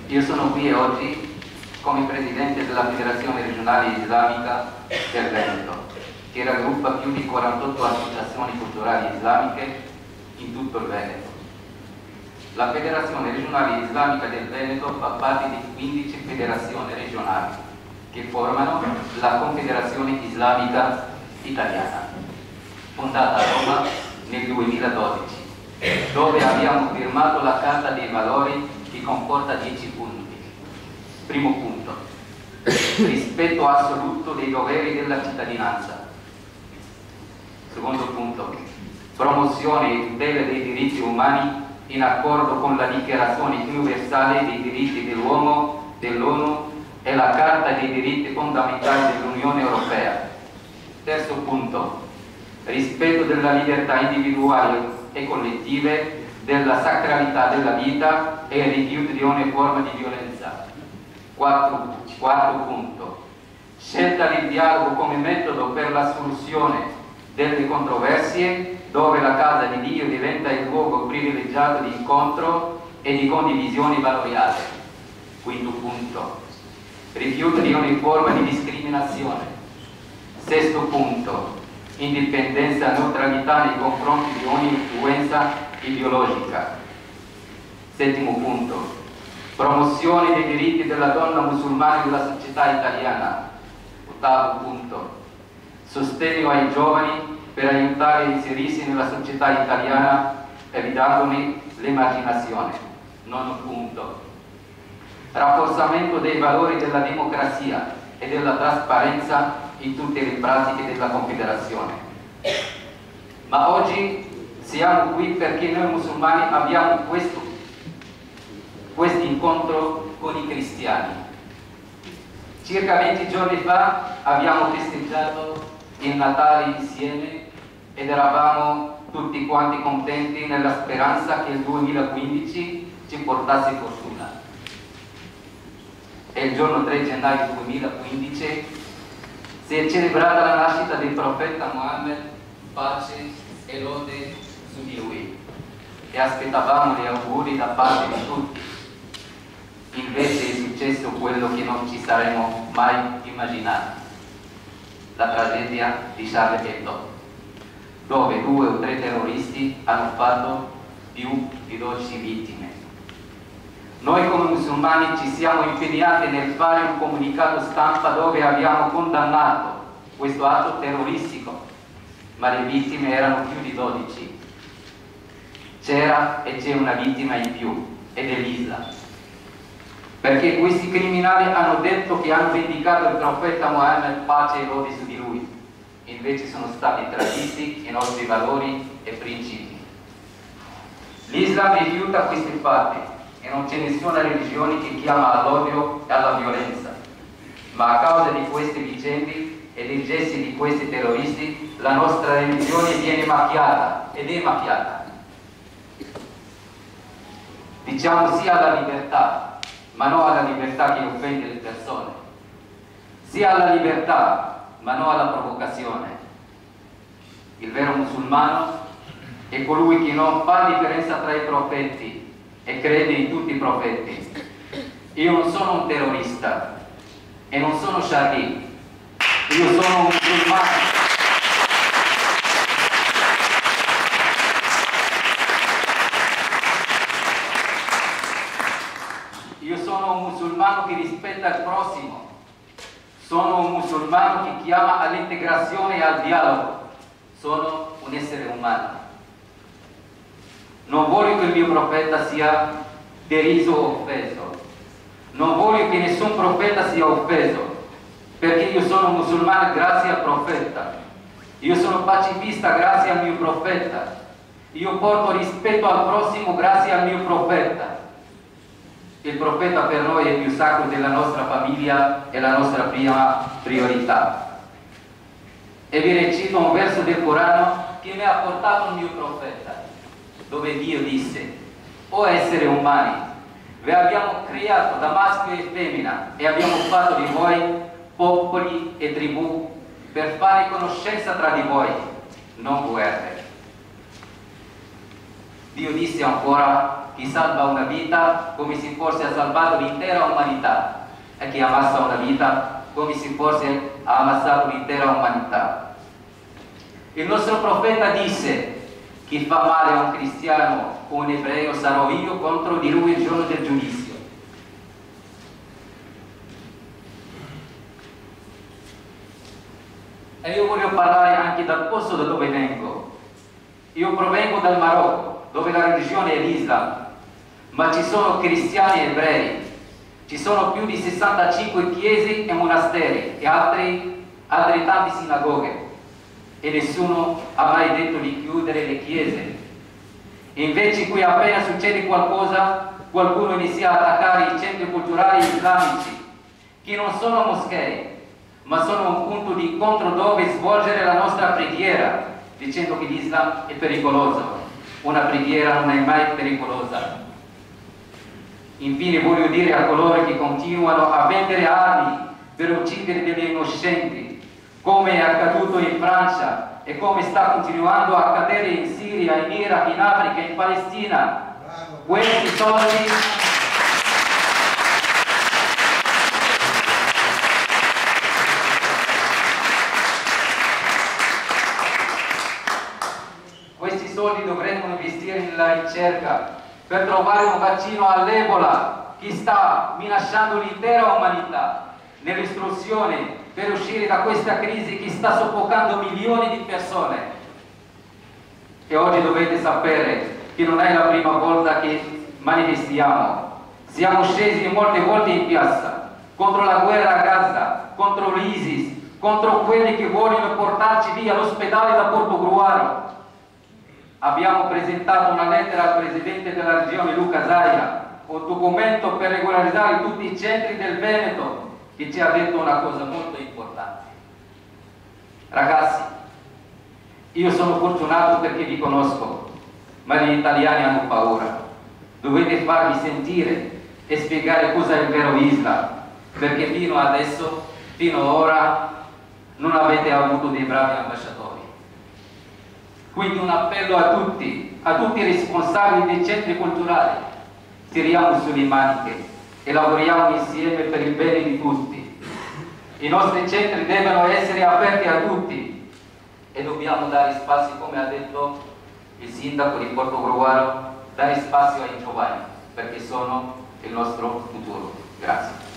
Io sono qui oggi come presidente della Federazione Regionale Islamica del Veneto, che raggruppa più di 48 associazioni culturali islamiche in tutto il Veneto. La Federazione Regionale Islamica del Veneto fa parte di 15 federazioni regionali che formano la Confederazione Islamica Italiana, fondata a Roma nel 2012, dove abbiamo firmato la Carta dei Valori che comporta 10 punti. Primo punto: rispetto assoluto dei doveri della cittadinanza. Secondo punto: promozione e tutela dei diritti umani in accordo con la Dichiarazione Universale dei diritti dell'uomo dell'ONU e la Carta dei diritti fondamentali dell'Unione Europea. Terzo punto: rispetto della libertà individuali e collettive, della sacralità della vita e il rifiuto di ogni forma di violenza. Quarto punto: scelta del dialogo come metodo per la soluzione delle controversie, dove la casa di Dio diventa il luogo privilegiato di incontro e di condivisione valoriale. Quinto punto: rifiuto di ogni forma di discriminazione. Sesto punto: indipendenza e neutralità nei confronti di ogni influenza ideologica. Settimo punto: promozione dei diritti della donna musulmana nella società italiana. Ottavo punto: sostegno ai giovani per aiutare a inserirsi nella società italiana, evitandone l'emarginazione. Nono punto: rafforzamento dei valori della democrazia e della trasparenza in tutte le pratiche della Confederazione. Ma oggi siamo qui perché noi musulmani abbiamo questo incontro con i cristiani. Circa 20 giorni fa abbiamo festeggiato il Natale insieme ed eravamo tutti quanti contenti nella speranza che il 2015 ci portasse fortuna. E il giorno 3 gennaio 2015 si è celebrata la nascita del profeta Muhammad, pace e lode su di lui, e aspettavamo gli auguri da parte di tutti. Invece è successo quello che non ci saremmo mai immaginato: la tragedia di Charlie Hebdo, dove 2 o 3 terroristi hanno fatto più di 12 vittime. Noi come musulmani ci siamo impegnati nel fare un comunicato stampa dove abbiamo condannato questo atto terroristico, ma le vittime erano più di 12. C'era e c'è una vittima in più, ed è l'Islam. Perché questi criminali hanno detto che hanno vendicato il profeta Muhammad, pace e lode su di lui. Invece sono stati traditi i nostri valori e principi. L'Islam rifiuta questi fatti e non c'è nessuna religione che chiama all'odio e alla violenza. Ma a causa di queste vicende e dei gesti di questi terroristi, la nostra religione viene macchiata ed è macchiata. Diciamo sì alla libertà, ma non alla libertà che offende le persone. Sì alla libertà, ma non alla provocazione. Il vero musulmano è colui che non fa differenza tra i profeti e crede in tutti i profeti. Io non sono un terrorista e non sono Charlie, io sono un musulmano. Io sono un musulmano che rispetta il prossimo. Sono un musulmano che chiama all'integrazione e al dialogo. Sono un essere umano. Non voglio che il mio profeta sia deriso o offeso. Non voglio che nessun profeta sia offeso, perché io sono musulmano grazie al profeta. Io sono pacifista grazie al mio profeta. Io porto rispetto al prossimo grazie al mio profeta. Il profeta per noi è più sacro della nostra famiglia e la nostra prima priorità. E vi recito un verso del Corano che mi ha portato il mio profeta, dove Dio disse: o esseri umani, vi abbiamo creato da maschio e femmina e abbiamo fatto di voi popoli e tribù per fare conoscenza tra di voi, non guerre. Dio disse ancora chi salva una vita come se fosse ha salvato l'intera umanità e chi ammazza una vita come se fosse ha ammazzato l'intera umanità. Il nostro profeta disse: chi fa male a un cristiano o un ebreo sarò io contro di lui il giorno del giudizio. E io voglio parlare anche dal posto da dove vengo. Io provengo dal Marocco, dove la religione è l'Islam, ma ci sono cristiani e ebrei, ci sono più di 65 chiese e monasteri e altrettante sinagoghe, e nessuno ha mai detto di chiudere le chiese. E invece qui appena succede qualcosa, qualcuno inizia a attaccare i centri culturali islamici, che non sono moschee, ma sono un punto di incontro dove svolgere la nostra preghiera, dicendo che l'Islam è pericoloso. Una preghiera non è mai pericolosa. Infine voglio dire a coloro che continuano a vendere armi per uccidere degli innocenti, come è accaduto in Francia e come sta continuando a accadere in Siria, in Iraq, in Africa, in Palestina. Questi soldi dovremmo investire nella ricerca per trovare un vaccino all'Ebola che sta minacciando l'intera umanità, nell'istruzione per uscire da questa crisi che sta soffocando milioni di persone. E oggi dovete sapere che non è la prima volta che manifestiamo. Siamo scesi molte volte in piazza contro la guerra a Gaza, contro l'ISIS, contro quelli che vogliono portarci via all'ospedale da Portogruaro. Abbiamo presentato una lettera al Presidente della Regione Luca Zaia, un documento per regolarizzare tutti i centri del Veneto, che ci ha detto una cosa molto importante. Ragazzi, io sono fortunato perché vi conosco, ma gli italiani hanno paura. Dovete farvi sentire e spiegare cosa è il vero Islam, perché fino adesso, fino ad ora, non avete avuto dei bravi ambasciatori. Quindi un appello a tutti i responsabili dei centri culturali: tiriamo sulle maniche e lavoriamo insieme per il bene di tutti. I nostri centri devono essere aperti a tutti e dobbiamo dare spazio, come ha detto il sindaco di Portogruaro, dare spazio ai giovani, perché sono il nostro futuro. Grazie.